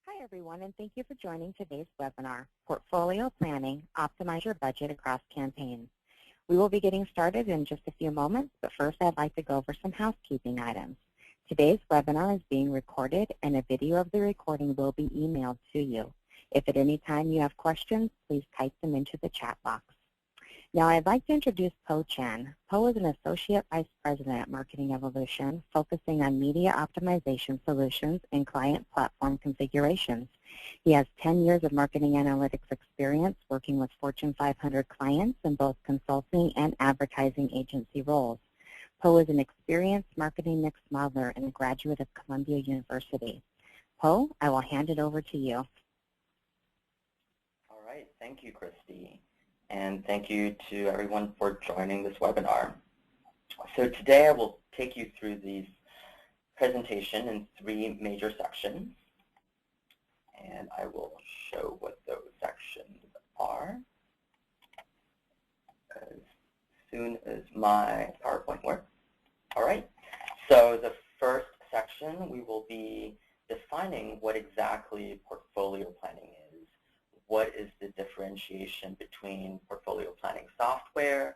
Hi, everyone, and thank you for joining today's webinar, Portfolio Planning, Optimize Your Budget Across Campaigns. We will be getting started in just a few moments, but first I'd like to go over some housekeeping items. Today's webinar is being recorded, and a video of the recording will be emailed to you. If at any time you have questions, please type them into the chat box. Now I'd like to introduce Po Chen. Po is an Associate Vice President at Marketing Evolution, focusing on media optimization solutions and client platform configurations. He has 10 years of marketing analytics experience working with Fortune 500 clients in both consulting and advertising agency roles. Po is an experienced marketing mix modeler and a graduate of Columbia University. Po, I will hand it over to you. All right, thank you, Christy. And thank you to everyone for joining this webinar. So today I will take you through this presentation in 3 major sections. And I will show what those sections are as soon as my PowerPoint works. All right, so the first section, we will be defining what exactly portfolio planning is. What is the differentiation between portfolio planning software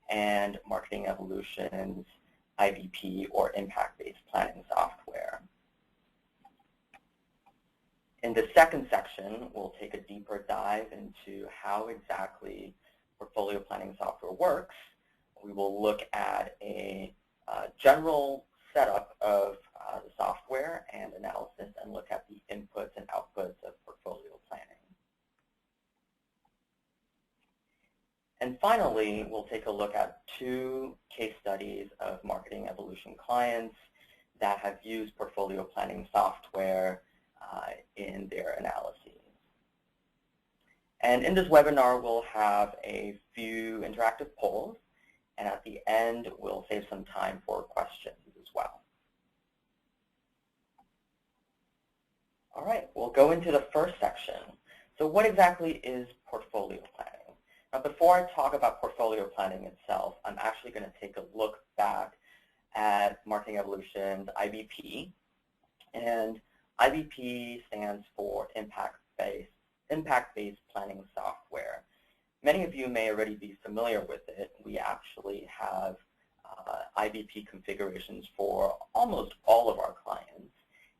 and Marketing Evolution's IBP or impact-based planning software. In the second section, we'll take a deeper dive into how exactly portfolio planning software works. We will look at a general setup of the software and analysis and look at the inputs and outputs of portfolio planning. And finally, we'll take a look at 2 case studies of Marketing Evolution clients that have used portfolio planning software in their analyses. And in this webinar, we'll have a few interactive polls, and at the end, we'll save some time for questions as well. All right, we'll go into the first section. So what exactly is portfolio planning? Now, before I talk about portfolio planning itself, I'm actually going to take a look back at Marketing Evolution's IBP. And IBP stands for impact-based planning software. Many of you may already be familiar with it. We actually have IBP configurations for almost all of our clients.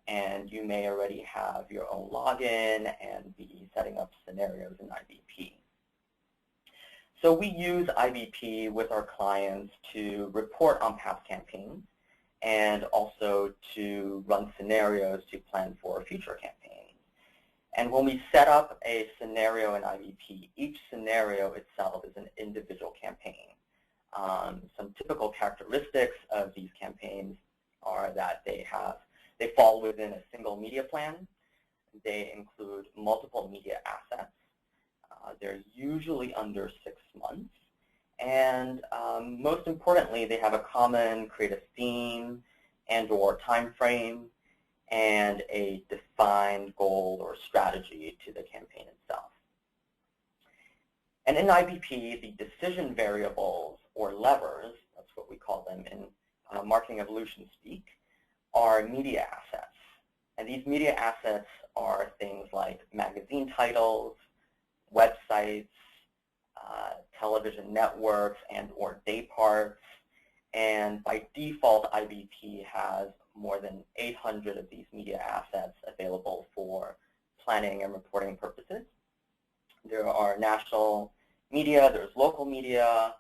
And you may already have your own login and be setting up scenarios in IBP. So we use IBP with our clients to report on past campaigns and also to run scenarios to plan for future campaigns. And when we set up a scenario in IBP, each scenario itself is an individual campaign. Some typical characteristics of these campaigns are that they fall within a single media plan. They include multiple media assets. They're usually under 6 months. And most importantly, they have a common creative theme and or time frame and a defined goal or strategy to the campaign itself. And in IBP, the decision variables or levers, that's what we call them in Marketing Evolution speak, are media assets. And these media assets are things like magazine titles, websites, television networks, and or day parts. And by default, IBP has more than 800 of these media assets available for planning and reporting purposes. There are national media, there's local media,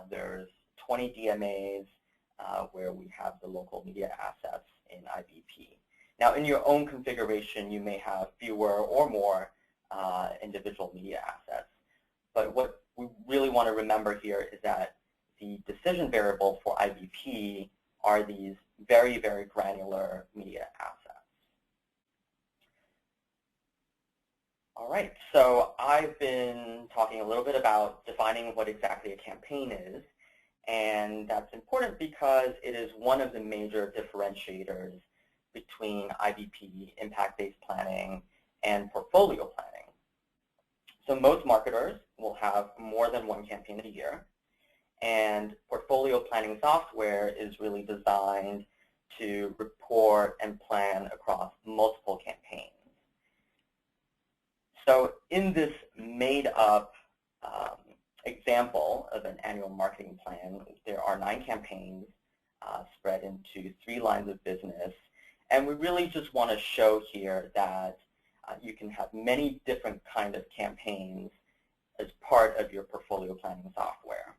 there's 20 DMAs where we have the local media assets in IBP. Now, in your own configuration, you may have fewer or more individual media assets. But what we really want to remember here is that the decision variable for IBP are these very, very granular media assets. All right, so I've been talking a little bit about defining what exactly a campaign is, and that's important because it is one of the major differentiators between IBP, impact-based planning, and portfolio planning. So most marketers will have more than one campaign a year, and portfolio planning software is really designed to report and plan across multiple campaigns. So in this made-up example of an annual marketing plan, there are 9 campaigns spread into 3 lines of business. And we really just want to show here that you can have many different kind of campaigns as part of your portfolio planning software.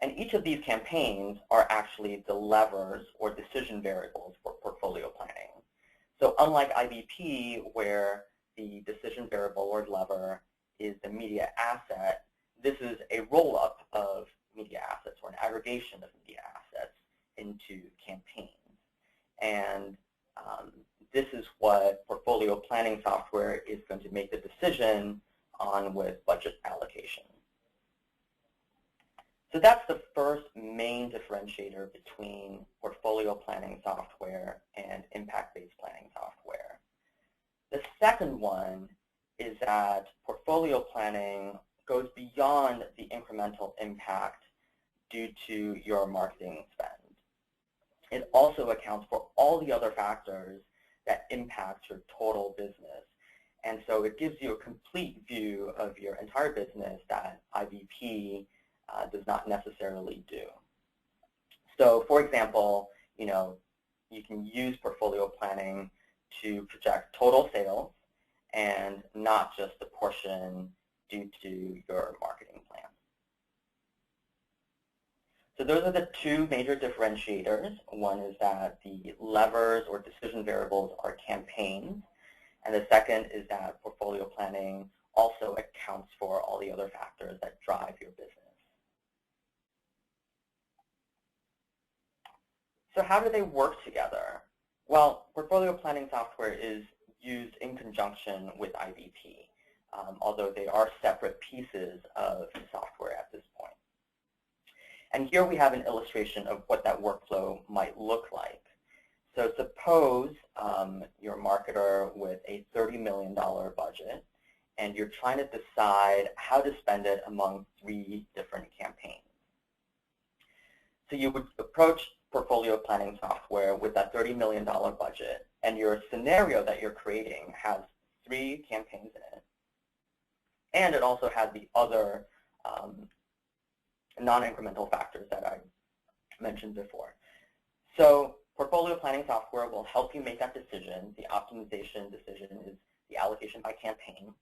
And each of these campaigns are actually the levers or decision variables for portfolio planning. So unlike IBP, where the decision variable or lever is the media asset, this is a roll-up of media assets or an aggregation of media assets into campaigns. And this is what portfolio planning software is going to make the decision on with budget allocation. So that's the first main differentiator between portfolio planning software and impact-based planning software. The second one is that portfolio planning goes beyond the incremental impact due to your marketing spend. It also accounts for all the other factors that impact your total business. And so it gives you a complete view of your entire business that IBP does not necessarily do. So for example, you can use portfolio planning to project total sales and not just the portion due to your marketing plan. So those are the 2 major differentiators. One is that the levers or decision variables are campaigns, and the second is that portfolio planning also accounts for all the other factors that drive your business. So how do they work together? Well, portfolio planning software is used in conjunction with IBP, although they are separate pieces of software at this point. And here we have an illustration of what that workflow might look like. So suppose you're a marketer with a $30 million budget, and you're trying to decide how to spend it among 3 different campaigns. So you would approach portfolio planning software with that $30 million budget, and your scenario that you're creating has 3 campaigns in it. And it also has the other non-incremental factors that I mentioned before. So portfolio planning software will help you make that decision. The optimization decision is the allocation by campaign.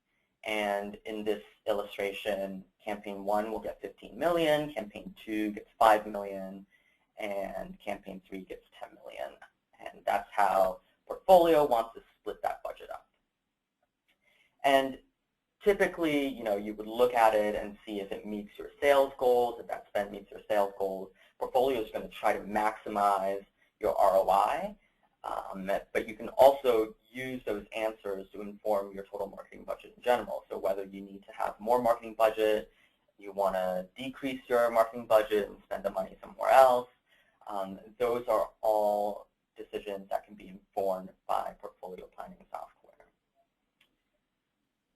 And in this illustration, campaign 1 will get 15 million, campaign 2 gets 5 million, and campaign 3 gets 10 million. And that's how portfolio wants to split that budget up. And typically, you would look at it and see if it meets your sales goals, if that spend meets your sales goals. Portfolio is going to try to maximize your ROI, but you can also use those answers to inform your total marketing budget in general. So whether you need to have more marketing budget, you want to decrease your marketing budget and spend the money somewhere else, those are all decisions that can be informed by portfolio planning software.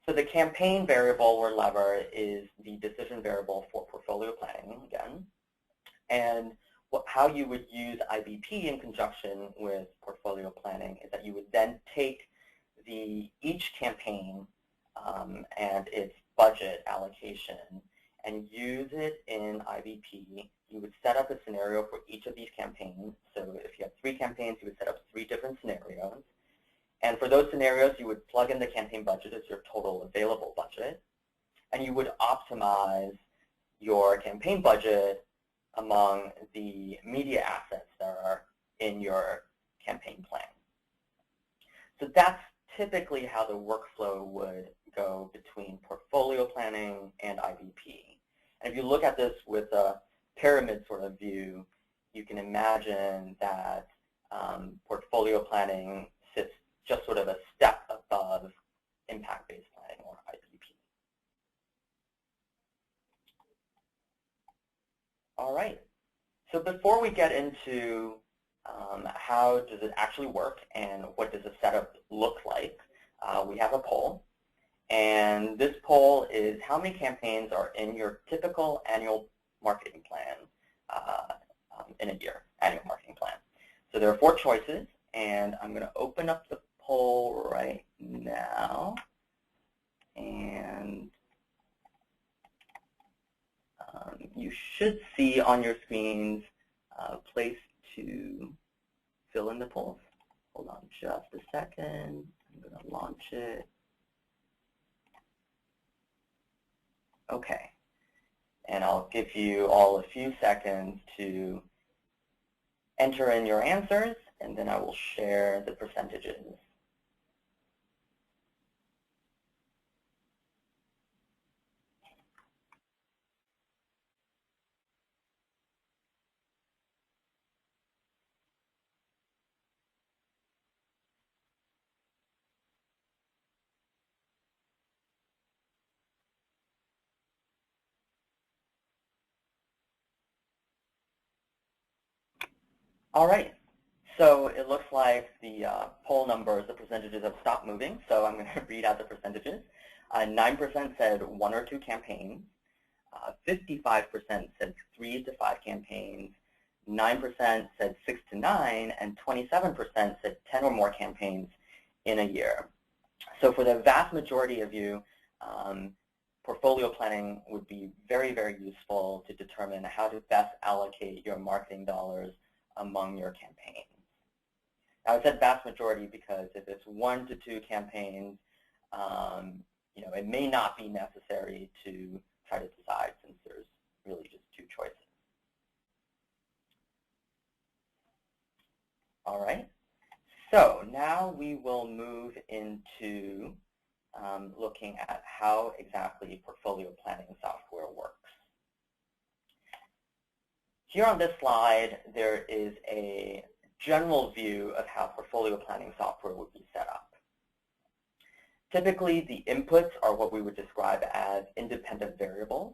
So the campaign variable or lever is the decision variable for portfolio planning, again. And how you would use IBP in conjunction with portfolio planning is that you would then take each campaign and its budget allocation and use it in IBP. You would set up a scenario for each of these campaigns. So if you have 3 campaigns, you would set up 3 different scenarios. And for those scenarios, you would plug in the campaign budget as your total available budget. And you would optimize your campaign budget among the media assets that are in your campaign plan. So that's typically how the workflow would go between portfolio planning and IBP. And if you look at this with a pyramid sort of view, you can imagine that portfolio planning sits just sort of a step above impact-based planning or IBP. All right. So before we get into how does it actually work and what does the setup look like, we have a poll. And this poll is how many campaigns are in your typical annual marketing plan in a year, annual marketing plan. So there are 4 choices, and I'm going to open up the poll right now. And you should see on your screens a place to fill in the polls. Hold on just a second. I'm going to launch it. Okay. And I'll give you all a few seconds to enter in your answers, and then I will share the percentages. All right. So it looks like the poll numbers, the percentages have stopped moving, so I'm going to read out the percentages. 9% said 1 or 2 campaigns. 55% said 3 to 5 campaigns. 9% said 6 to 9, and 27% said 10 or more campaigns in a year. So for the vast majority of you, portfolio planning would be very, very useful to determine how to best allocate your marketing dollars among your campaigns. Now, I said vast majority because if it's 1 to 2 campaigns, it may not be necessary to try to decide since there's really just 2 choices. All right. So now we will move into looking at how exactly portfolio planning software works. Here on this slide, there is a general view of how portfolio planning software would be set up. Typically, the inputs are what we would describe as independent variables.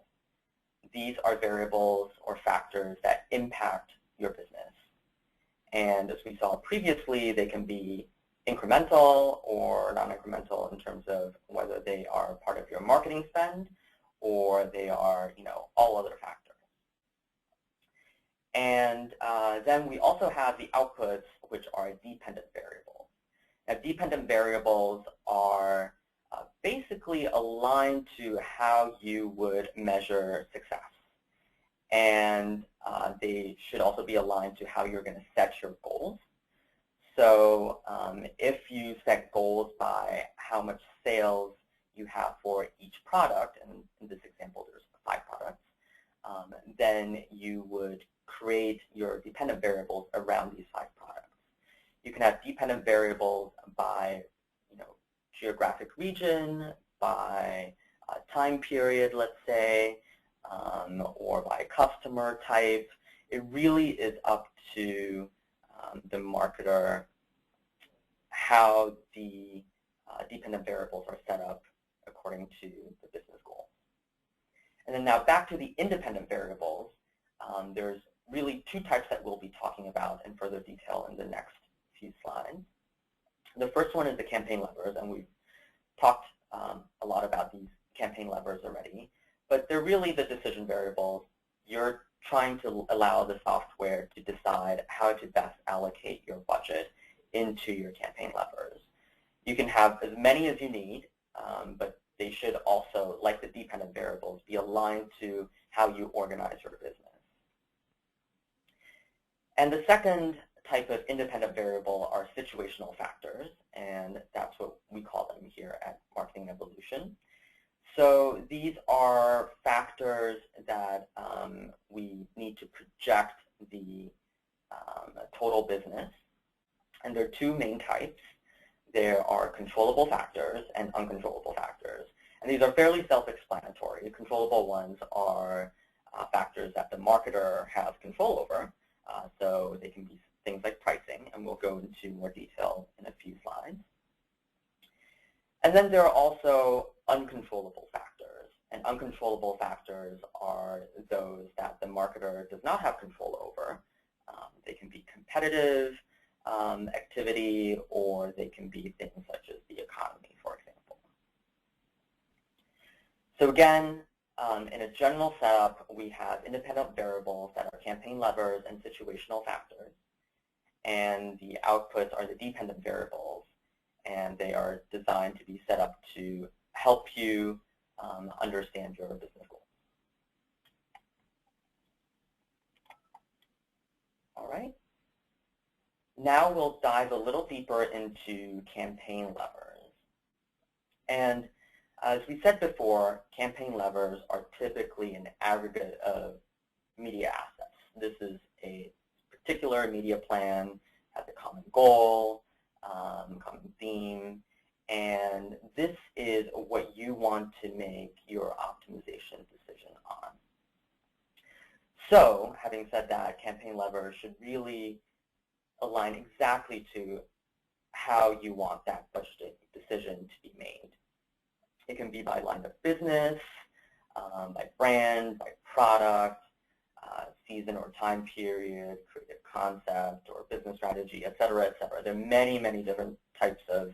These are variables or factors that impact your business. And as we saw previously, they can be incremental or non-incremental in terms of whether they are part of your marketing spend or they are, all other factors. And then we also have the outputs, which are dependent variables. Now, dependent variables are basically aligned to how you would measure success. And they should also be aligned to how you're going to set your goals. So if you set goals by how much sales you have for each product, and in this example there's 5 products, then you would create your dependent variables around these 5 products. You can have dependent variables by geographic region, by time period, let's say, or by customer type. It really is up to the marketer how the dependent variables are set up according to the business goals. And then now back to the independent variables, there's really 2 types that we'll be talking about in further detail in the next few slides. The first one is the campaign levers, and we've talked a lot about these campaign levers already, but they're really the decision variables. You're trying to allow the software to decide how to best allocate your budget into your campaign levers. You can have as many as you need, but they should also, like the dependent variables, be aligned to how you organize your business. And the second type of independent variable are situational factors, and that's what we call them here at Marketing Evolution. So these are factors that we need to project the total business, and there are 2 main types. There are controllable factors and uncontrollable factors, and these are fairly self-explanatory. Controllable ones are factors that the marketer has control over, so they can be things like pricing, and we'll go into more detail in a few slides. And then there are also uncontrollable factors, and uncontrollable factors are those that the marketer does not have control over. They can be competitive activity, or they can be things such as the economy, for example. So again, in a general setup, we have independent variables that are campaign levers and situational factors, and the outputs are the dependent variables, and they are designed to be set up to help you understand your business goals. All right. Now we'll dive a little deeper into campaign levers. And as we said before, campaign levers are typically an aggregate of media assets. This is a particular media plan, has a common goal, common theme, and this is what you want to make your optimization decision on. So, having said that, campaign levers should really align exactly to how you want that budgeting decision to be made. It can be by line of business, by brand, by product, season or time period, creative concept, or business strategy, et cetera, et cetera. There are many, many different types of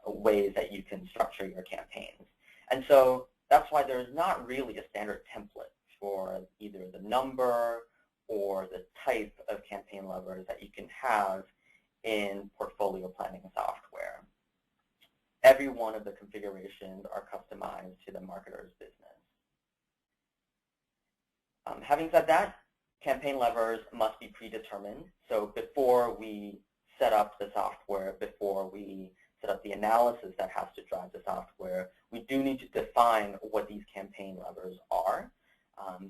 ways that you can structure your campaigns. And so that's why there's not really a standard template for either the number or the type of campaign levers that you can have in portfolio planning software. Every one of the configurations are customized to the marketer's business. Having said that, campaign levers must be predetermined. So before we set up the software, before we set up the analysis that has to drive the software, we do need to define what these campaign levers are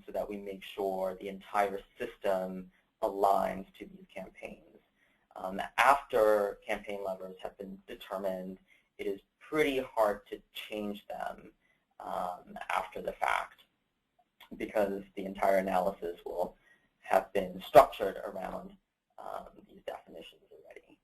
so that we make sure the entire system aligns to these campaigns. After campaign levers have been determined, it is pretty hard to change them after the fact, because the entire analysis will have been structured around these definitions already.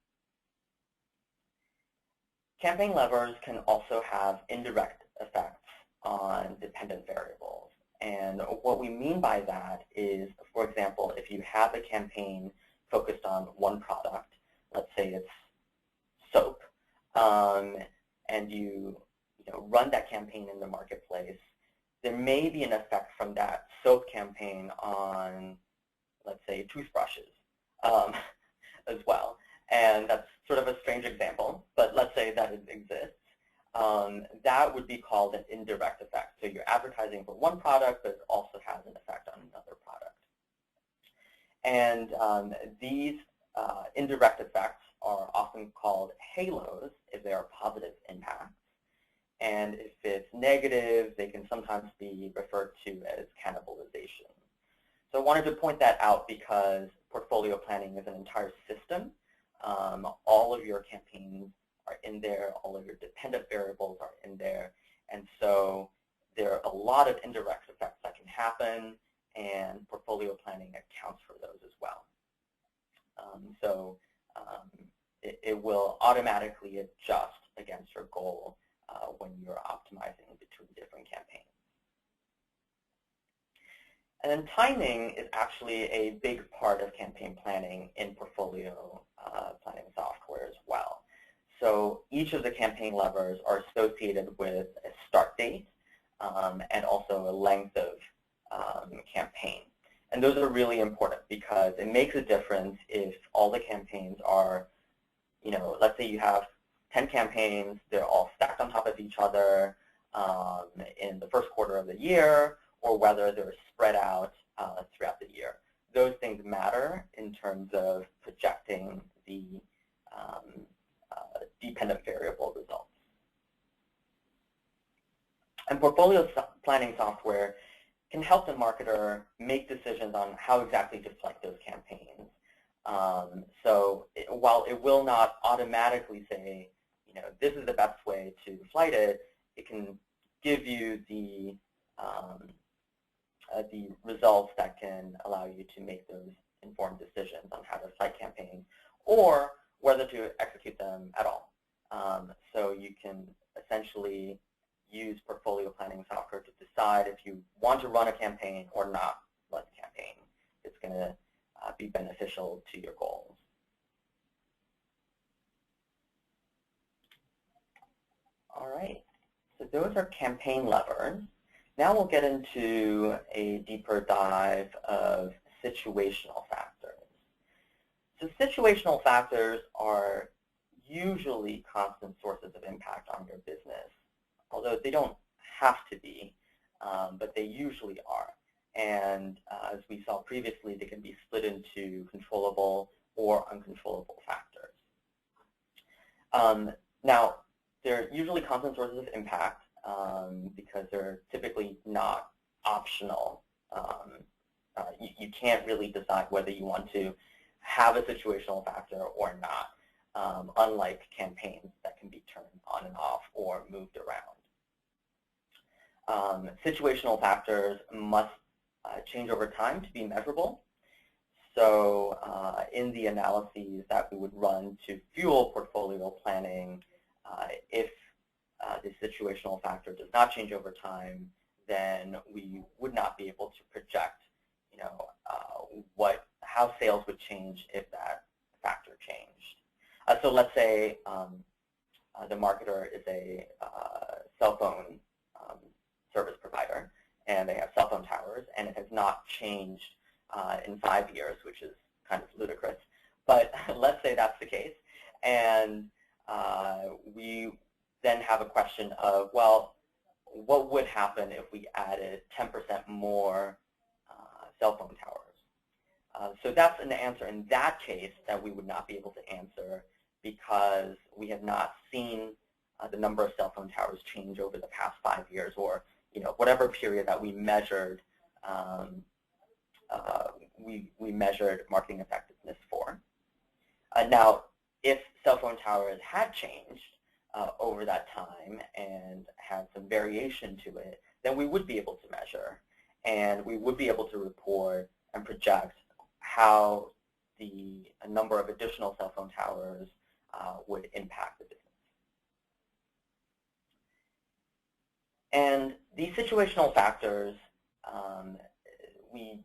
Campaign levers can also have indirect effects on dependent variables. And what we mean by that is, for example, if you have a campaign focused on one product, let's say it's soap, and you run that campaign in the marketplace, there may be an effect from that soap campaign on, let's say, toothbrushes as well. And that's sort of a strange example, but let's say that it exists. That would be called an indirect effect. So you're advertising for one product, but it also has an effect on another product. And these indirect effects are often called halos if they are positive impacts. And if it's negative, they can sometimes be referred to as cannibalization. So I wanted to point that out because portfolio planning is an entire system. All of your campaigns are in there. All of your dependent variables are in there. And so there are a lot of indirect effects that can happen, and portfolio planning accounts for those as well. It will automatically adjust against your goal when you're optimizing between different campaigns. And then timing is actually a big part of campaign planning in portfolio planning software as well. So each of the campaign levers are associated with a start date and also a length of campaign. And those are really important because it makes a difference if all the campaigns are, let's say you have 10 campaigns, they're all stacked on top of each other in the first quarter of the year, or whether they're spread out throughout the year. Those things matter in terms of projecting the dependent variable results. And portfolio planning software can help the marketer make decisions on how exactly to flight those campaigns. While it will not automatically say, this is the best way to flight it, it can give you the results that can allow you to make those informed decisions on how to flight campaigns or whether to execute them at all. So you can essentially use portfolio planning software to decide if you want to run a campaign or not run a campaign. It's going to be beneficial to your goals. All right, so those are campaign levers. Now we'll get into a deeper dive of situational factors. So situational factors are usually constant sources of impact on your business. although they don't have to be, but they usually are. And as we saw previously, they can be split into controllable or uncontrollable factors. Now, they're usually constant sources of impact because they're typically not optional. You can't really decide whether you want to have a situational factor or not, unlike campaigns that can be turned on and off or moved around. Situational factors must change over time to be measurable. So in the analyses that we would run to fuel portfolio planning, if the situational factor does not change over time, then we would not be able to project, how sales would change if that factor changed. So let's say the marketer is a cell phone service provider, and they have cell phone towers, and it has not changed in 5 years, which is kind of ludicrous. But let's say that's the case, and we then have a question of, well, what would happen if we added 10% more cell phone towers? So that's an answer in that case that we would not be able to answer because we have not seen the number of cell phone towers change over the past 5 years, or whatever period that we measured. We measured marketing effectiveness for. Now, if cell phone towers had changed over that time and had some variation to it, then we would be able to measure, and we would be able to report and project how the number of additional cell phone towers would impact the business. And these situational factors, we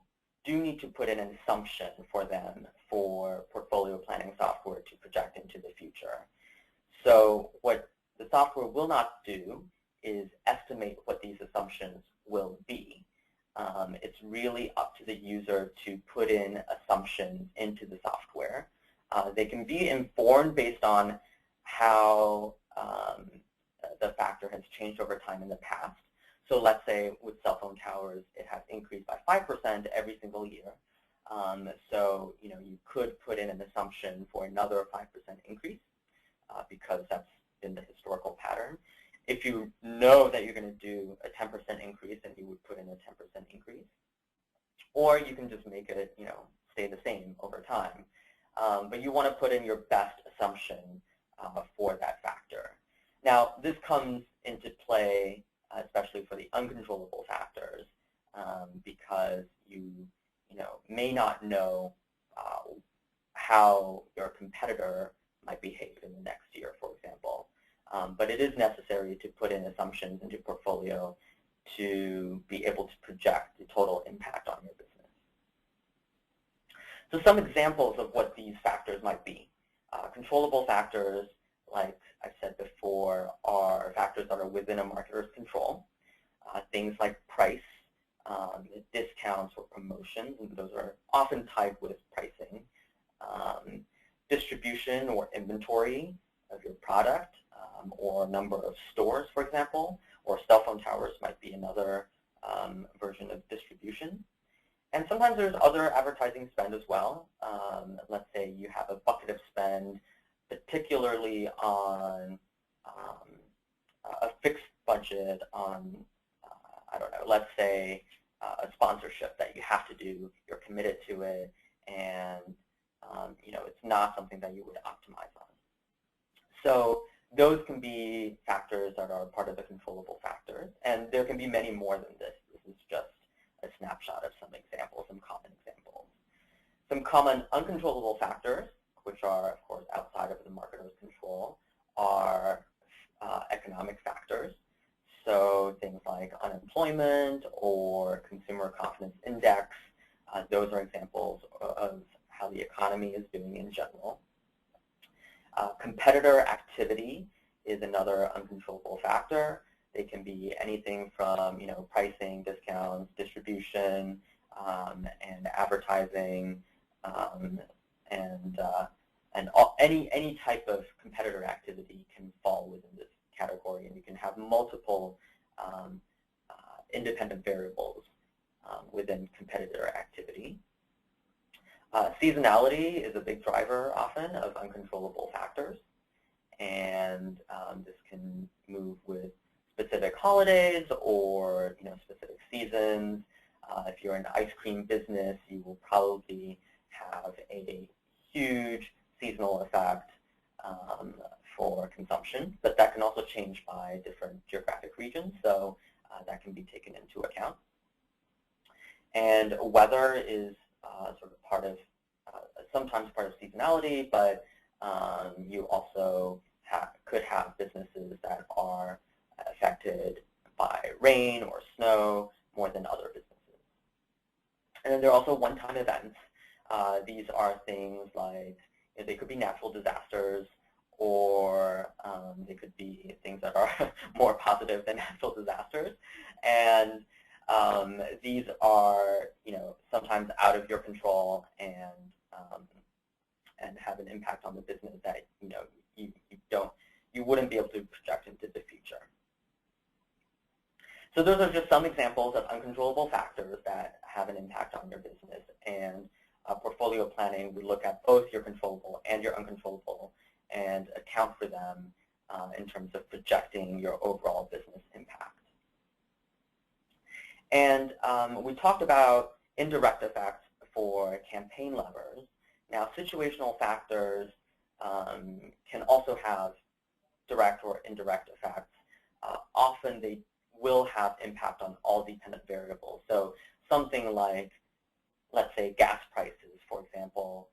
do need to put in an assumption for them for portfolio planning software to project into the future. So what the software will not do is estimate what these assumptions will be. It's really up to the user to put in assumptions into the software. They can be informed based on how the factor has changed over time in the past. So let's say with cell phone towers, it has increased by 5% every single year. So you could put in an assumption for another 5% increase because that's been the historical pattern. If you know that you're going to do a 10% increase, then you would put in a 10% increase. Or you can just make it stay the same over time. But you want to put in your best assumption for that factor. Now, this comes into play especially for the uncontrollable factors, because you may not know how your competitor might behave in the next year, for example. But it is necessary to put in assumptions into portfolio to be able to project the total impact on your business. So some examples of what these factors might be. Controllable factors, like I said before, are factors that are within a marketer's control. Things like price, discounts or promotions, and those are often tied with pricing. Distribution or inventory of your product, or number of stores, for example, or cell phone towers might be another version of distribution. And sometimes there's other advertising spend as well. Let's say you have a bucket of spend, particularly on a fixed budget on, I don't know, let's say a sponsorship that you have to do, you're committed to it, and it's not something that you would optimize on. So those can be factors that are part of the controllable factors, and there can be many more than this. This is just a snapshot of some examples, some common examples. Some common uncontrollable factors, which are, of course, outside of the marketer's control, are economic factors. So things like unemployment or consumer confidence index, those are examples of how the economy is doing in general. Competitor activity is another uncontrollable factor. They can be anything from pricing, discounts, distribution, and advertising, and any type of competitor activity can fall within this category, and you can have multiple independent variables within competitor activity. Seasonality is a big driver often of uncontrollable factors, and this can move with specific holidays or specific seasons. If you're in the ice cream business, you will probably have a huge seasonal effect for consumption, but that can also change by different geographic regions, so that can be taken into account. And weather is sort of part of, sometimes part of seasonality, but you also could have businesses that are affected by rain or snow more than other businesses. And then there are also one-time events. These are things like, they could be natural disasters, or they could be things that are more positive than natural disasters. And these are, sometimes out of your control and have an impact on the business that you wouldn't be able to project into the future. So those are just some examples of uncontrollable factors that have an impact on your business. And portfolio planning, we look at both your controllable and your uncontrollable and account for them in terms of projecting your overall business impact. And we talked about indirect effects for campaign levers. Now, situational factors can also have direct or indirect effects. Often they will have impact on all dependent variables. So something like, let's say, gas prices, for example,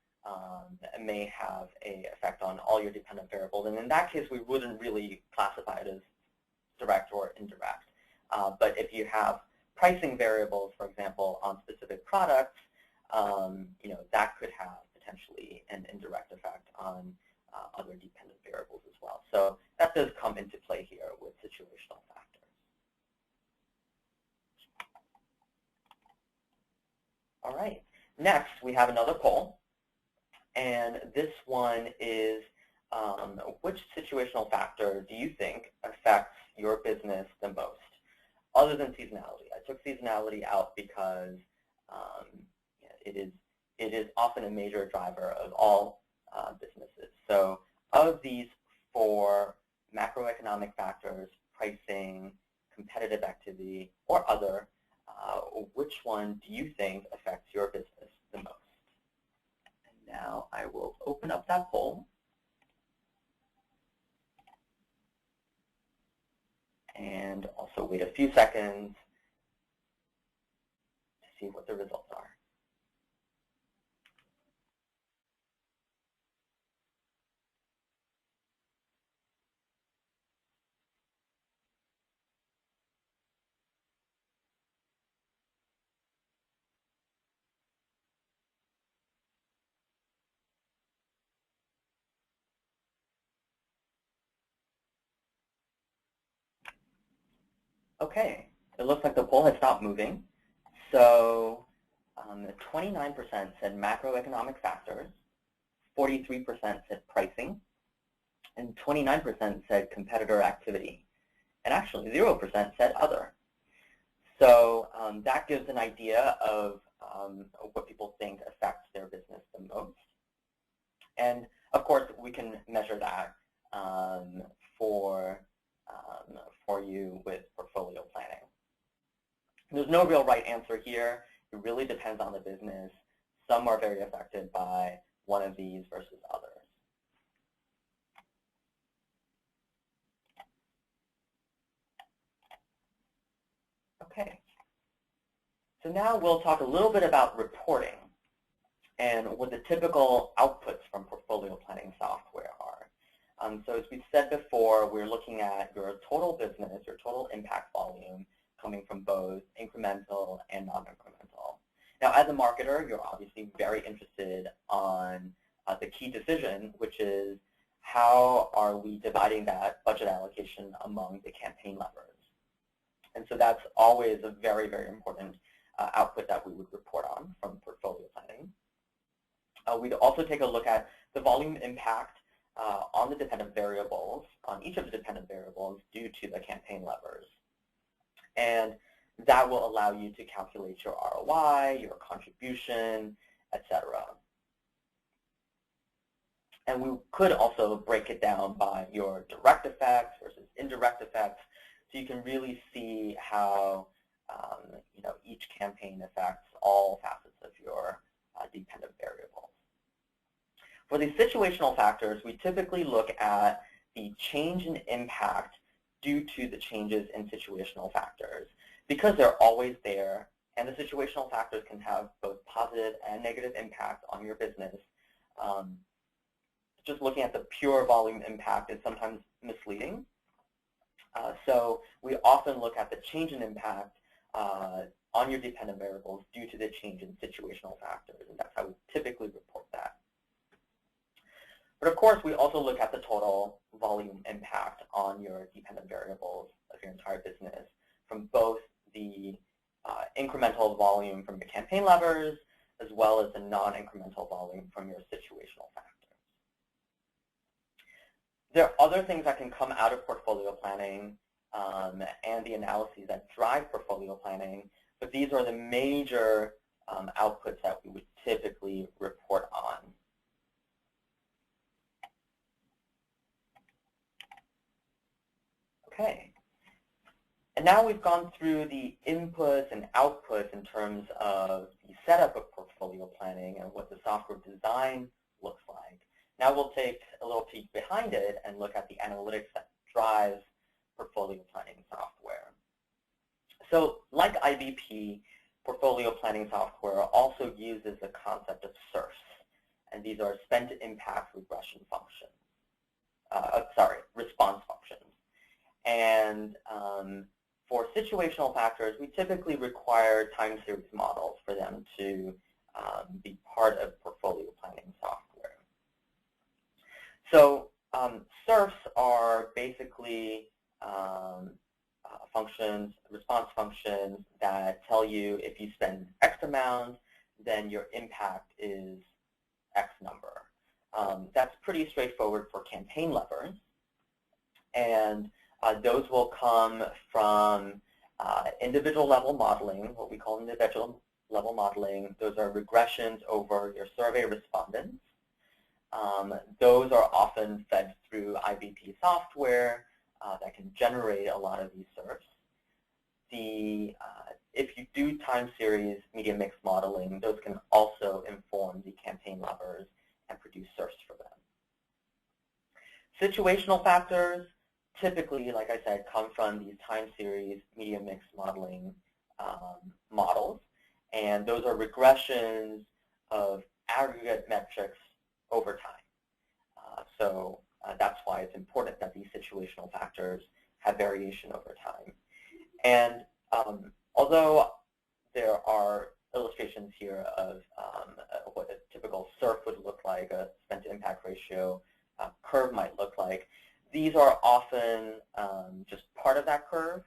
may have an effect on all your dependent variables. And in that case, we wouldn't really classify it as direct or indirect. But if you have pricing variables, for example, on specific products, that could have potentially an indirect effect on other dependent variables as well. So that does come into play here with situational factors. All right. Next, we have another poll. And this one is, which situational factor do you think affects your business the most, other than seasonality? I took seasonality out because it is often a major driver of all businesses. So of these four macroeconomic factors, pricing, competitive activity, or other, which one do you think affects your business the most? And now I will open up that poll. And also wait a few seconds to see what the results are. Okay, it looks like the poll has stopped moving. So 29% said macroeconomic factors, 43% said pricing, and 29% said competitor activity. And actually 0% said other. So that gives an idea of what people think affects their business the most. And of course, we can measure that for you with portfolio planning. There's no real right answer here. It really depends on the business. Some are very affected by one of these versus others. Okay. So now we'll talk a little bit about reporting and what the typical outputs from portfolio planning software are. So as we said before, we're looking at your total business, your total impact volume, coming from both incremental and non-incremental. Now, as a marketer, you're obviously very interested on the key decision, which is how are we dividing that budget allocation among the campaign levers. And so that's always a very, very important output that we would report on from portfolio planning. We'd also take a look at the volume impact on the dependent variables, on each of the dependent variables due to the campaign levers. And that will allow you to calculate your ROI, your contribution, etc. And we could also break it down by your direct effects versus indirect effects, so you can really see how each campaign affects all facets of your dependent variables. For these situational factors, we typically look at the change in impact due to the changes in situational factors. Because they're always there, and the situational factors can have both positive and negative impact on your business, just looking at the pure volume impact is sometimes misleading. So we often look at the change in impact on your dependent variables due to the change in situational factors, and that's how we typically report that. But of course, we also look at the total volume impact on your dependent variables of your entire business from both the incremental volume from your campaign levers as well as the non-incremental volume from your situational factors. There are other things that can come out of portfolio planning and the analyses that drive portfolio planning, but these are the major outputs that we would typically report on. Okay. And now we've gone through the inputs and outputs in terms of the setup of portfolio planning and what the software design looks like. Now we'll take a little peek behind it and look at the analytics that drives portfolio planning software. So like IBP, portfolio planning software also uses the concept of SIRFs, and these are spend impact regression functions. Response functions. And for situational factors, we typically require time series models for them to be part of portfolio planning software. So SIRFs are basically functions, response functions that tell you if you spend X amount, then your impact is X number. That's pretty straightforward for campaign levers. And those will come from individual level modeling, what we call individual level modeling. Those are regressions over your survey respondents. Those are often fed through IBP software that can generate a lot of these SIRFs. If you do time series media mix modeling, those can also inform the campaign levers and produce SIRFs for them. Situational factors typically, like I said, come from these time series media mix modeling models, and those are regressions of aggregate metrics over time. So that's why it's important that these situational factors have variation over time. And although there are illustrations here of what a typical SIRF would look like, a spend to impact ratio curve might look like, these are often just part of that curve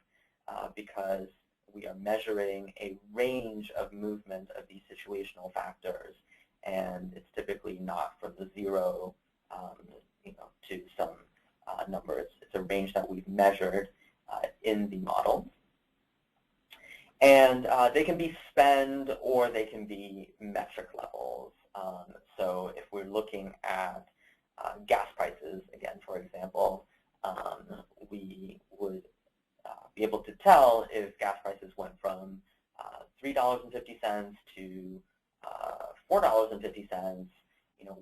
because we are measuring a range of movement of these situational factors, and it's typically not from the 0 to some number. It's a range that we've measured in the model. And they can be spend or they can be metric levels. So if we're looking at gas prices, again, for example, we would be able to tell if gas prices went from $3.50 to $4.50,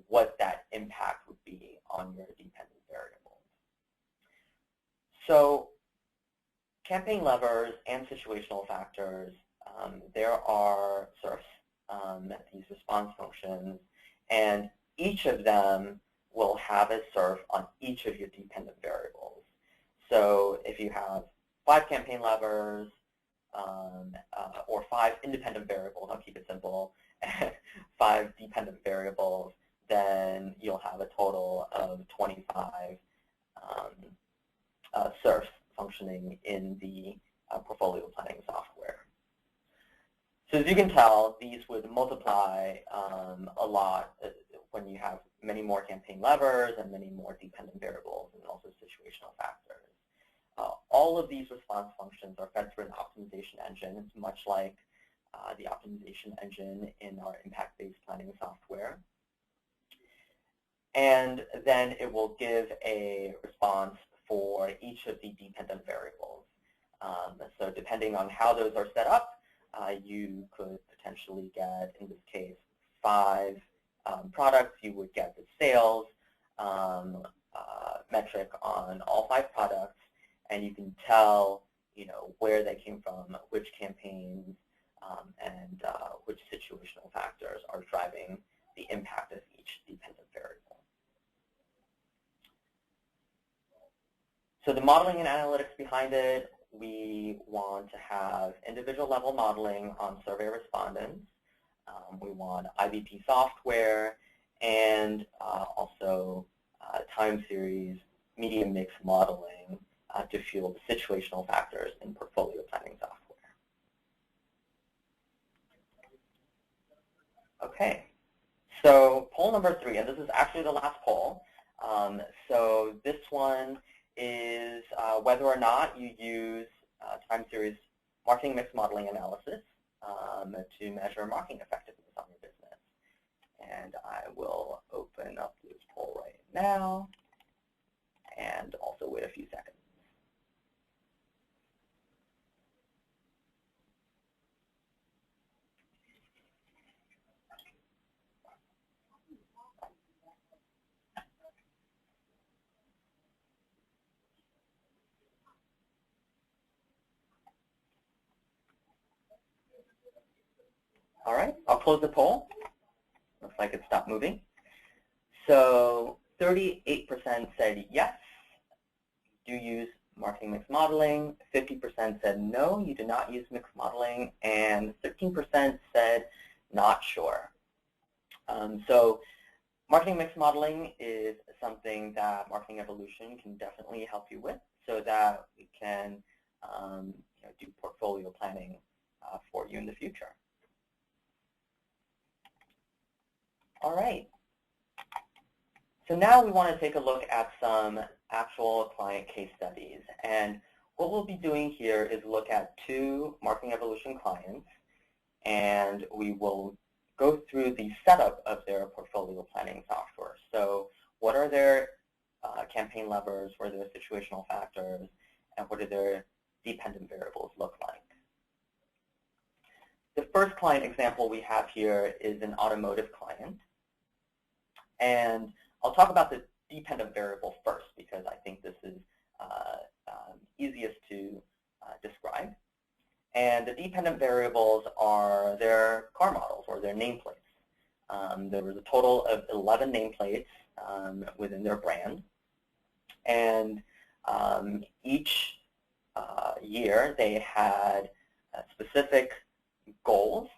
what that impact would be on your dependent variables. So campaign levers and situational factors, there are SIRFs, these response functions, and each of them will have a SIRF on each of your dependent variables. So if you have 5 campaign levers or 5 independent variables, I'll keep it simple, 5 dependent variables, then you'll have a total of 25 SIRFs functioning in the portfolio planning software. So as you can tell, these would multiply a lot when you have many more campaign levers and many more dependent variables and also situational factors. All of these response functions are fed through an optimization engine. It's much like the optimization engine in our impact-based planning software. And then it will give a response for each of the dependent variables. So depending on how those are set up, you could potentially get, in this case, 5 products. You would get the sales metric on all 5 products, and you can tell, where they came from, which campaigns, and which situational factors are driving the impact of each dependent variable. So the modeling and analytics behind it, we want to have individual level modeling on survey respondents. We want IVP software and also time series medium mix modeling to fuel the situational factors in portfolio planning software. Okay, so poll number 3, and this is actually the last poll. So this one is whether or not you use time series marketing mix modeling analysis to measure marketing effectiveness on your business. And I will open up this poll right now and also wait a few seconds. All right, I'll close the poll. Looks like it stopped moving. So 38% said yes, you do use marketing mix modeling. 50% said no, you do not use mix modeling. And 13% said not sure. So marketing mix modeling is something that Marketing Evolution can definitely help you with so that we can do portfolio planning for you in the future. All right. So now we want to take a look at some actual client case studies. And what we'll be doing here is look at 2 Marketing Evolution clients, and we will go through the setup of their portfolio planning software. So what are their campaign levers, what are their situational factors, and what do their dependent variables look like? The first client example we have here is an automotive client. And I'll talk about the dependent variable first because I think this is easiest to describe. And the dependent variables are their car models or their nameplates. There was a total of 11 nameplates within their brand. And each year they had specific goals,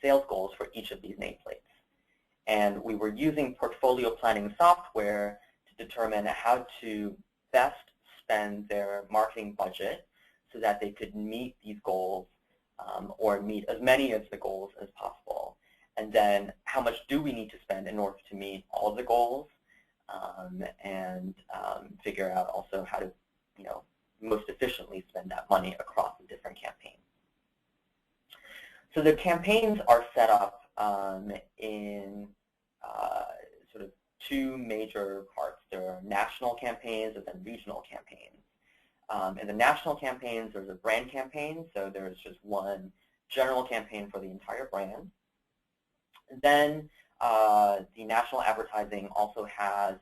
sales goals for each of these nameplates. And we were using portfolio planning software to determine how to best spend their marketing budget so that they could meet these goals or meet as many of the goals as possible. And then how much do we need to spend in order to meet all of the goals and figure out also how to most efficiently spend that money across the different campaigns. So the campaigns are set up in sort of 2 major parts. There are national campaigns and then regional campaigns. In the national campaigns, there's a brand campaign, so there's just one general campaign for the entire brand. Then the national advertising also has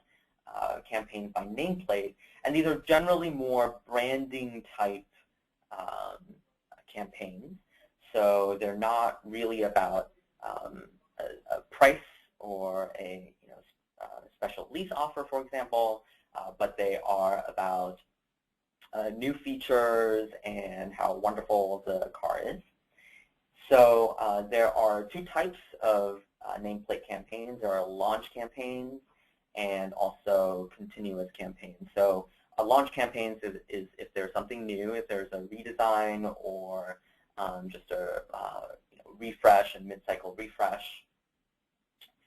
campaigns by nameplate, and these are generally more branding type campaigns. So they're not really about a price or a special lease offer, for example, but they are about new features and how wonderful the car is. So there are 2 types of nameplate campaigns. There are launch campaigns and also continuous campaigns. So a launch campaign is if there's something new, if there's a redesign or just a refresh and mid-cycle refresh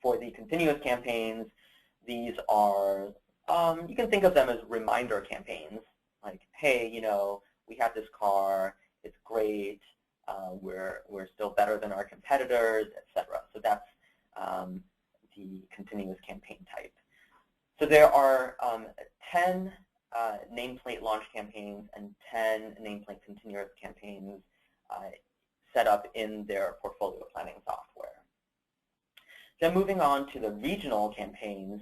For the continuous campaigns, these are, you can think of them as reminder campaigns, like, hey, we have this car, it's great, we're still better than our competitors, etc. So that's the continuous campaign type. So there are 10 nameplate launch campaigns and 10 nameplate continuous campaigns set up in their portfolio planning software. Then moving on to the regional campaigns,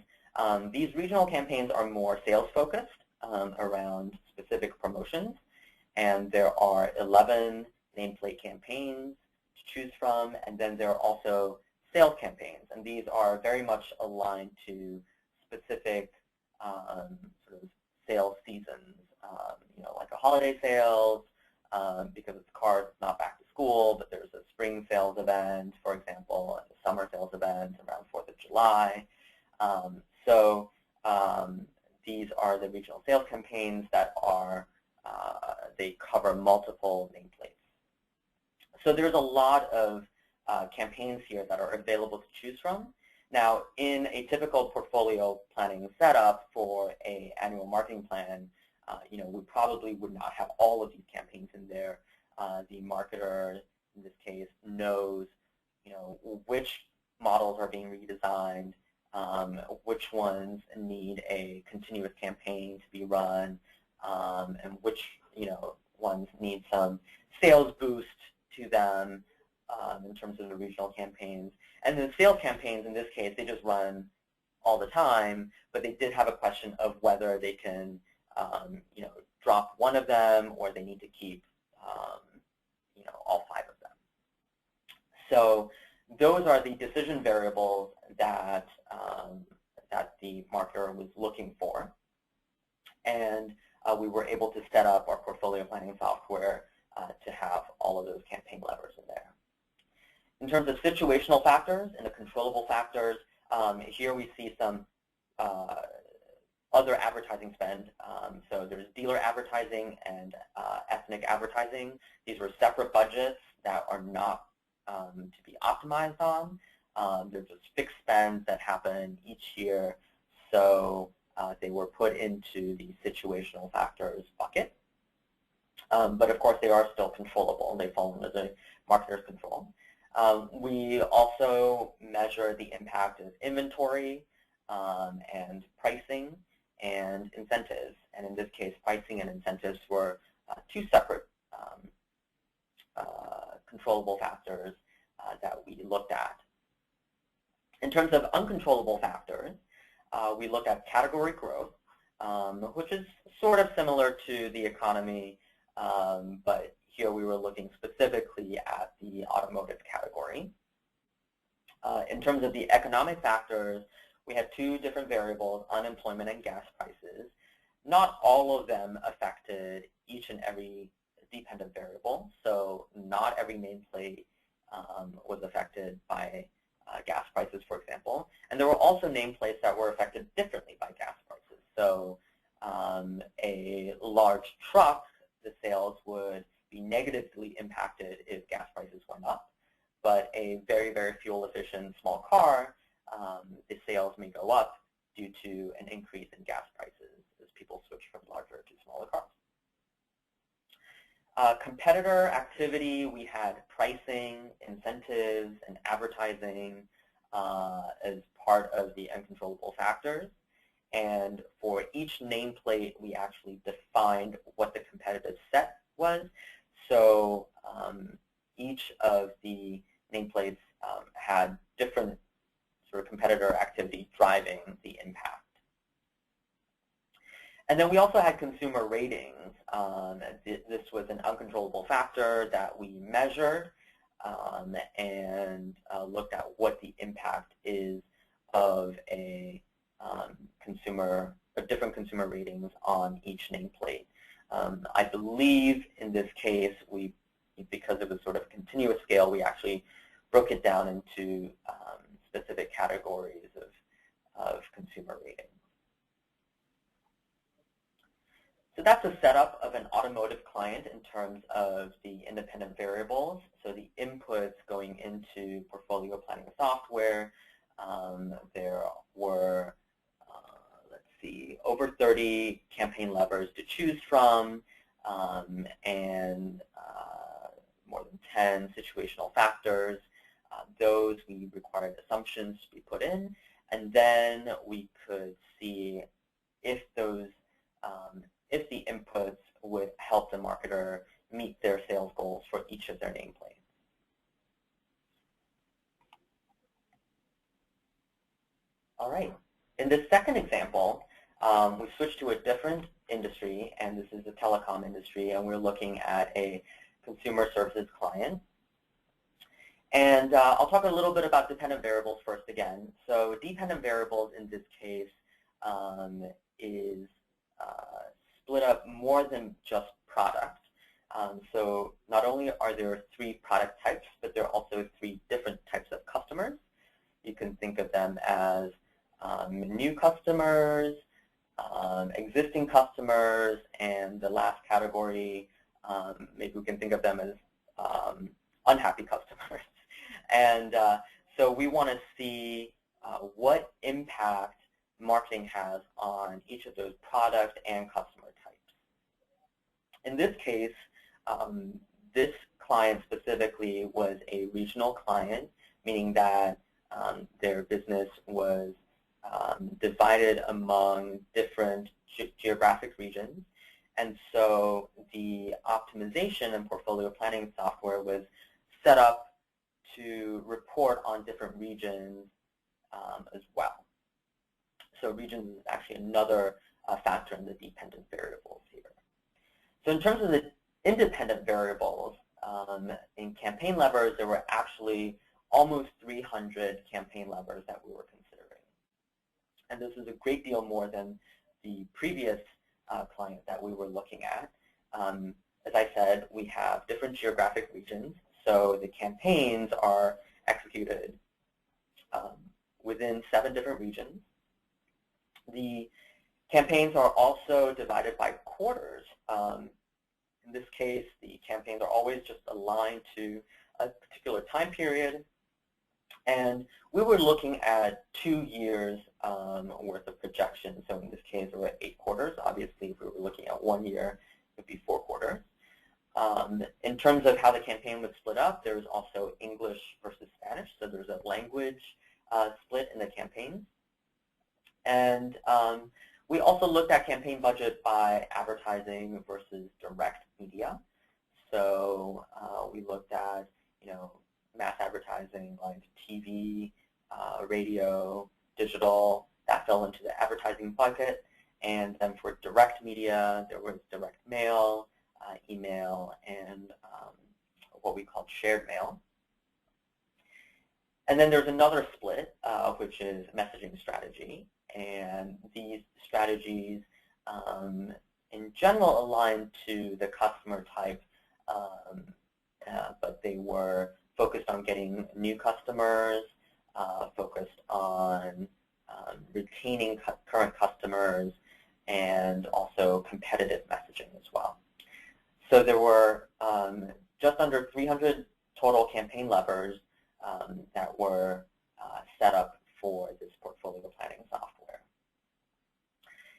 these regional campaigns are more sales-focused around specific promotions, and there are 11 nameplate campaigns to choose from, and then there are also sales campaigns, and these are very much aligned to specific sort of sales seasons, like a holiday sales, because it's cars, it's not back to school, but there's a spring sales event, for example, and a summer sales event around 4th of July. So these are the regional sales campaigns that are, they cover multiple nameplates. So there's a lot of campaigns here that are available to choose from. Now, in a typical portfolio planning setup for an annual marketing plan, we probably would not have all of these campaigns in there. The marketer, in this case, knows, which models are being redesigned, which ones need a continuous campaign to be run, and which, ones need some sales boost to them in terms of the regional campaigns. And the sales campaigns, in this case, they just run all the time, but they did have a question of whether they can, drop one of them or they need to keep, all 5 of them. So those are the decision variables that, that the marketer was looking for. And we were able to set up our portfolio planning software to have all of those campaign levers in there. In terms of situational factors and the controllable factors, here we see some other advertising spend. So there's dealer advertising and ethnic advertising. These were separate budgets that are not to be optimized on. They're just fixed spends that happen each year. So they were put into the situational factors bucket. But of course, they are still controllable. They fall under the marketer's control. We also measure the impact of inventory and pricing and incentives. And in this case, pricing and incentives were 2 separate controllable factors that we looked at. In terms of uncontrollable factors, we looked at category growth, which is sort of similar to the economy, but here we were looking specifically at the automotive category. In terms of the economic factors, we had 2 different variables, unemployment and gas prices. Not all of them affected each and every dependent variable, so not every nameplate was affected by gas prices, for example. And there were also nameplates that were affected differently by gas prices. So a large truck, the sales would be negatively impacted if gas prices went up. But a very, very fuel-efficient small car, the sales may go up due to an increase in gas prices as people switch from larger to smaller cars. Competitor activity, we had pricing, incentives, and advertising as part of the uncontrollable factors. And for each nameplate, we actually defined what the competitive set was. So each of the nameplates had different sort of competitor activity driving the impact. And then we also had consumer ratings. This was an uncontrollable factor that we measured and looked at what the impact is of a different consumer ratings on each nameplate. I believe in this case, because it was sort of continuous scale, we actually broke it down into specific categories of consumer ratings. So that's a setup of an automotive client in terms of the independent variables. So the inputs going into portfolio planning software, There were, let's see, over 30 campaign levers to choose from, and more than 10 situational factors. Those we required assumptions to be put in, and then we could see if those, if the inputs would help the marketer meet their sales goals for each of their nameplates. All right. In this second example, we switched to a different industry, and this is the telecom industry, and we're looking at a consumer services client. And I'll talk a little bit about dependent variables first again. So dependent variables in this case is split up more than just products. So not only are there 3 product types, but there are also 3 different types of customers. You can think of them as new customers, existing customers, and the last category, maybe we can think of them as unhappy customers. And so we want to see what impact marketing has on each of those product and customer types. In this case, this client specifically was a regional client, meaning that their business was divided among different geographic regions. And so the optimization and portfolio planning software was set up to report on different regions as well. So regions is actually another factor in the dependent variables here. So in terms of the independent variables, in campaign levers, there were actually almost 300 campaign levers that we were considering. And this is a great deal more than the previous client that we were looking at. As I said, we have different geographic regions, so the campaigns are executed within 7 different regions. The campaigns are also divided by quarters. In this case, the campaigns are always just aligned to a particular time period. And we were looking at 2 years worth of projections. So in this case, there were 8 quarters. Obviously, if we were looking at 1 year, it would be 4 quarters. In terms of how the campaign was split up, there was also English versus Spanish. So there's a language split in the campaign. And we also looked at campaign budget by advertising versus direct media. So we looked at, mass advertising like TV, radio, digital. That fell into the advertising bucket. And then for direct media, there was direct mail, email, and what we called shared mail. And then there's another split, which is messaging strategy. And these strategies, in general, align to the customer type, but they were focused on getting new customers, focused on retaining current customers, and also competitive messaging as well. So there were just under 300 total campaign levers that were set up for this portfolio planning software.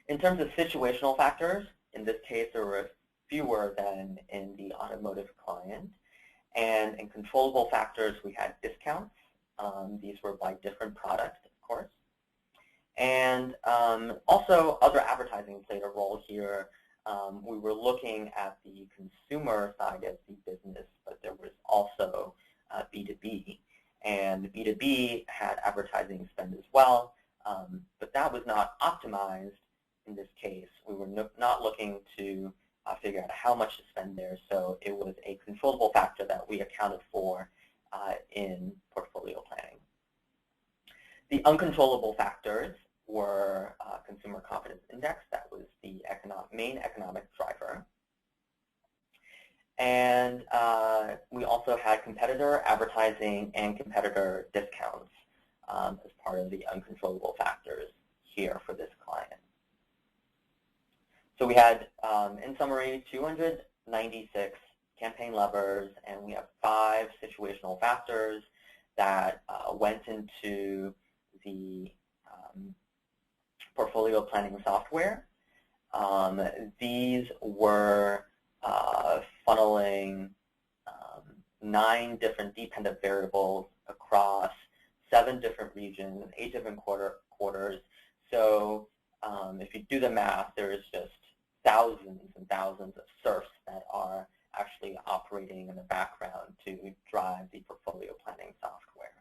In terms of situational factors, in this case there were fewer than in the automotive client. And in controllable factors, we had discounts. These were by different products, of course. And also other advertising played a role here. We were looking at the consumer side of the business, but there was also B2B. And B2B had advertising spend as well, but that was not optimized in this case. We were not looking to figure out how much to spend there, so it was a controllable factor that we accounted for in portfolio planning. The uncontrollable factors were consumer confidence index. That was the main economic driver. And we also had competitor advertising and competitor discounts as part of the uncontrollable factors here for this client. So we had, in summary, 296 campaign levers, and we have 5 situational factors that went into the portfolio planning software. These were funneling 9 different dependent variables across 7 different regions, 8 different quarters. So if you do the math, there is just thousands and thousands of serfs that are actually operating in the background to drive the portfolio planning software.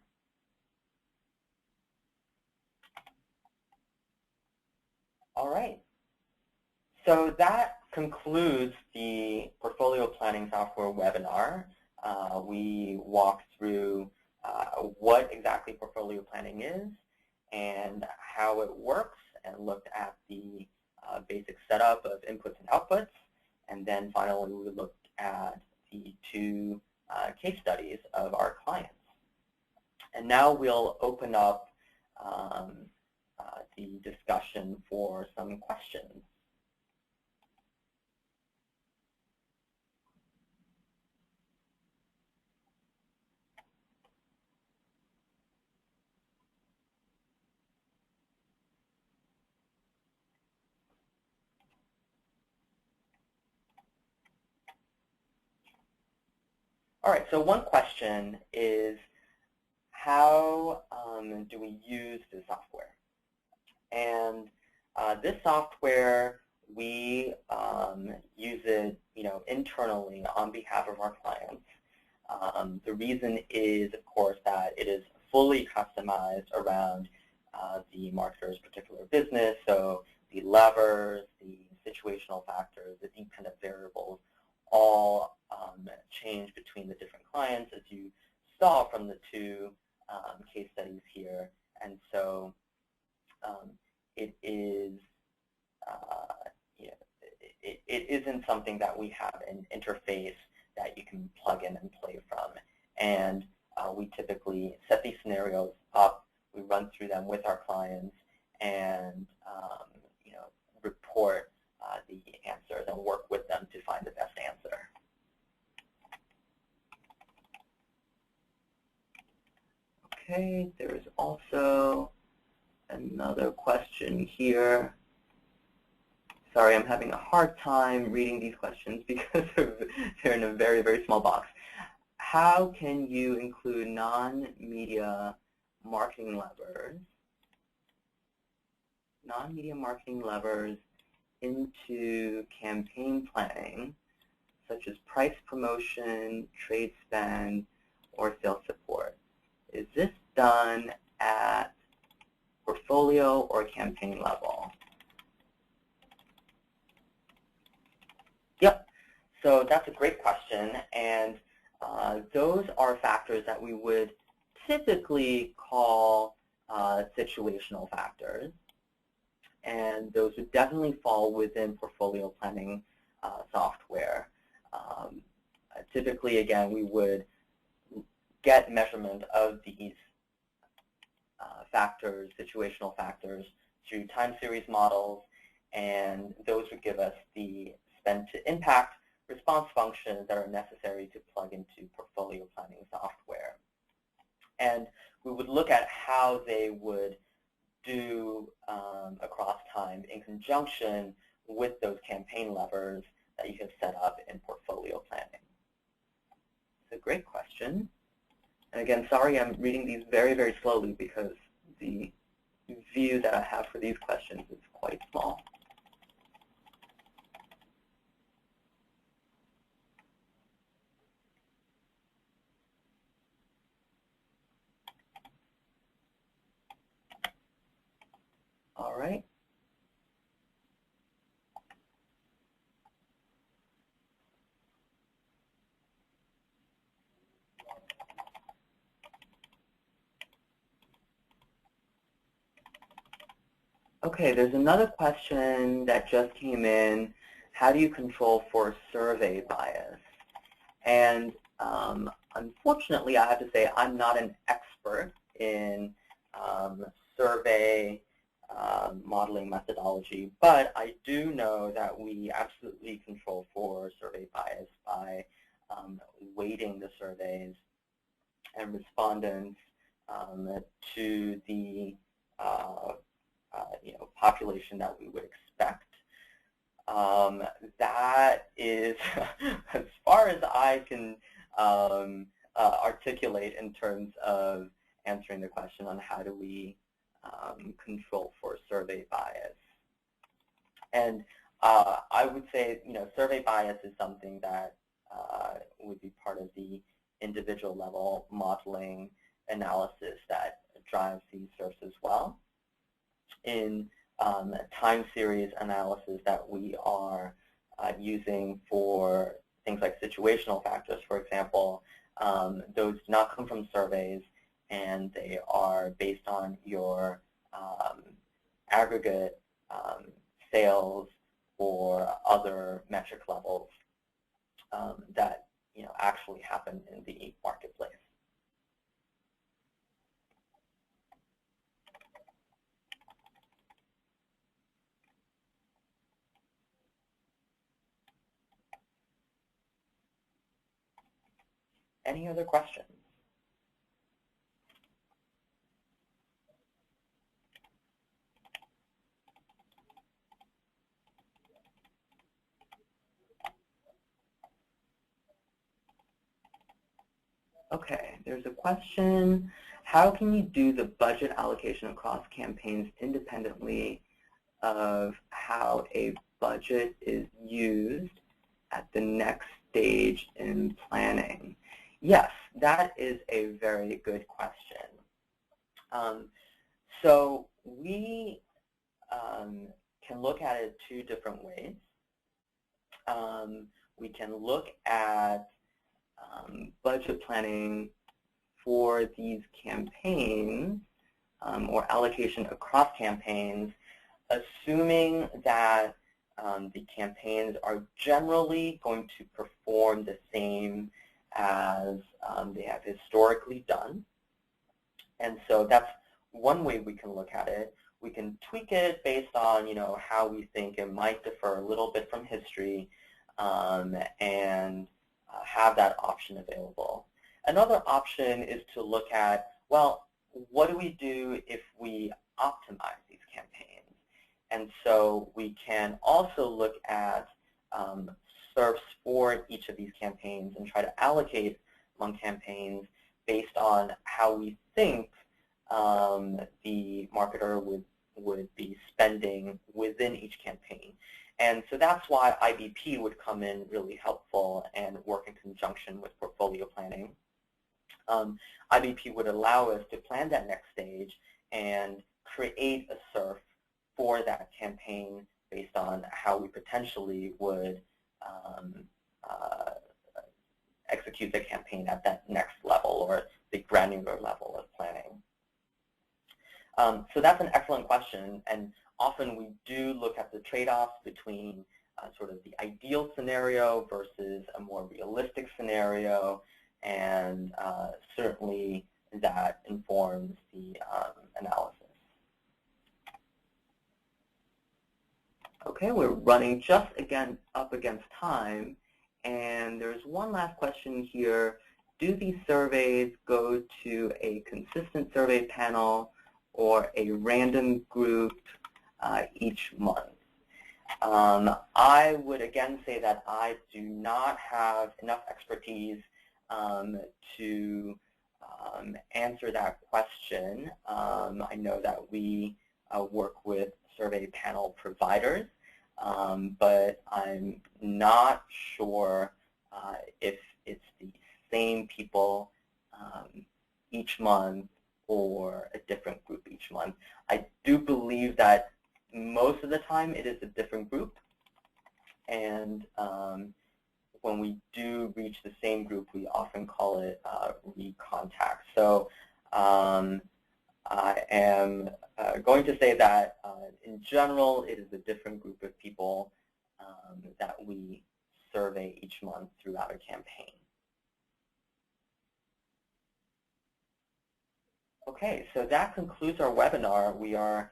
All right. So that concludes the portfolio planning software webinar. We walked through what exactly portfolio planning is and how it works, and looked at the basic setup of inputs and outputs. And then finally, we looked at the 2 case studies of our clients. And now we'll open up the discussion for some questions. All right, so one question is, how do we use the software? And this software, we use it, internally on behalf of our clients. The reason is, of course, that it is fully customized around the marketer's particular business. So the levers, the situational factors, the dependent variables, all change between the different clients, as you saw from the 2 case studies here. And so it is, it isn't something that we have an interface that you can plug in and play from. And we typically set these scenarios up, we run through them with our clients, and report the answers and work with them to find the best answer. Okay, there is also another question here. Sorry, I'm having a hard time reading these questions because they're in a very, very small box. How can you include non-media marketing levers into campaign planning, such as price promotion, trade spend, or sales support? Is this done at portfolio or campaign level? Yep, so that's a great question, and those are factors that we would typically call situational factors, and those would definitely fall within portfolio planning software. Typically, again, we would get measurement of these factors, situational factors, through time series models, and those would give us the spend to impact response functions that are necessary to plug into portfolio planning software. And we would look at how they would do across time in conjunction with those campaign levers that you have set up in portfolio planning. It's a great question. And again, sorry I'm reading these very, very slowly because the view that I have for these questions is quite small. All right. Okay, there's another question that just came in. How do you control for survey bias? And unfortunately, I have to say I'm not an expert in survey modeling methodology, but I do know that we absolutely control for survey bias by weighting the surveys and respondents to the population that we would expect. That is as far as I can articulate in terms of answering the question on how do we control for survey bias. And I would say, survey bias is something that would be part of the individual level modeling analysis that drives these SERFs as well. In time series analysis that we are using for things like situational factors, for example, those do not come from surveys, and they are based on your aggregate sales or other metric levels that actually happen in the marketplace. Any other questions? Okay, there's a question. How can you do the budget allocation across campaigns independently of how a budget is used at the next stage in planning? Yes, that is a very good question. So we can look at it two different ways. We can look at budget planning for these campaigns or allocation across campaigns, assuming that the campaigns are generally going to perform the same as they have historically done. And so that's one way we can look at it. We can tweak it based on how we think it might differ a little bit from history and have that option available. Another option is to look at, well, what do we do if we optimize these campaigns? And so we can also look at SERFs for each of these campaigns and try to allocate among campaigns based on how we think the marketer would be spending within each campaign. And so that's why IBP would come in really helpful and work in conjunction with portfolio planning. IBP would allow us to plan that next stage and create a SERF for that campaign based on how we potentially would execute the campaign at that next level or the granular level of planning. So that's an excellent question, and often we do look at the trade-offs between sort of the ideal scenario versus a more realistic scenario, and certainly that informs the analysis. Okay, we're running just up against time, and there's one last question here. Do these surveys go to a consistent survey panel or a random group each month? I would again say that I do not have enough expertise to answer that question. I know that we work with survey panel providers, but I'm not sure if it's the same people each month or a different group each month. I do believe that most of the time it is a different group, and when we do reach the same group, we often call it recontact. So I am going to say that in general, it is a different group of people that we survey each month throughout a campaign. Okay, so that concludes our webinar. We are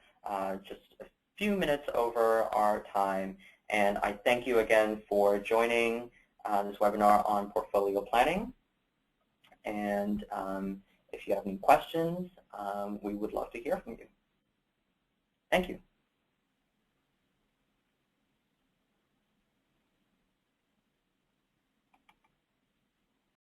just a few minutes over our time, and I thank you again for joining this webinar on portfolio planning. And if you have any questions, we would love to hear from you. Thank you.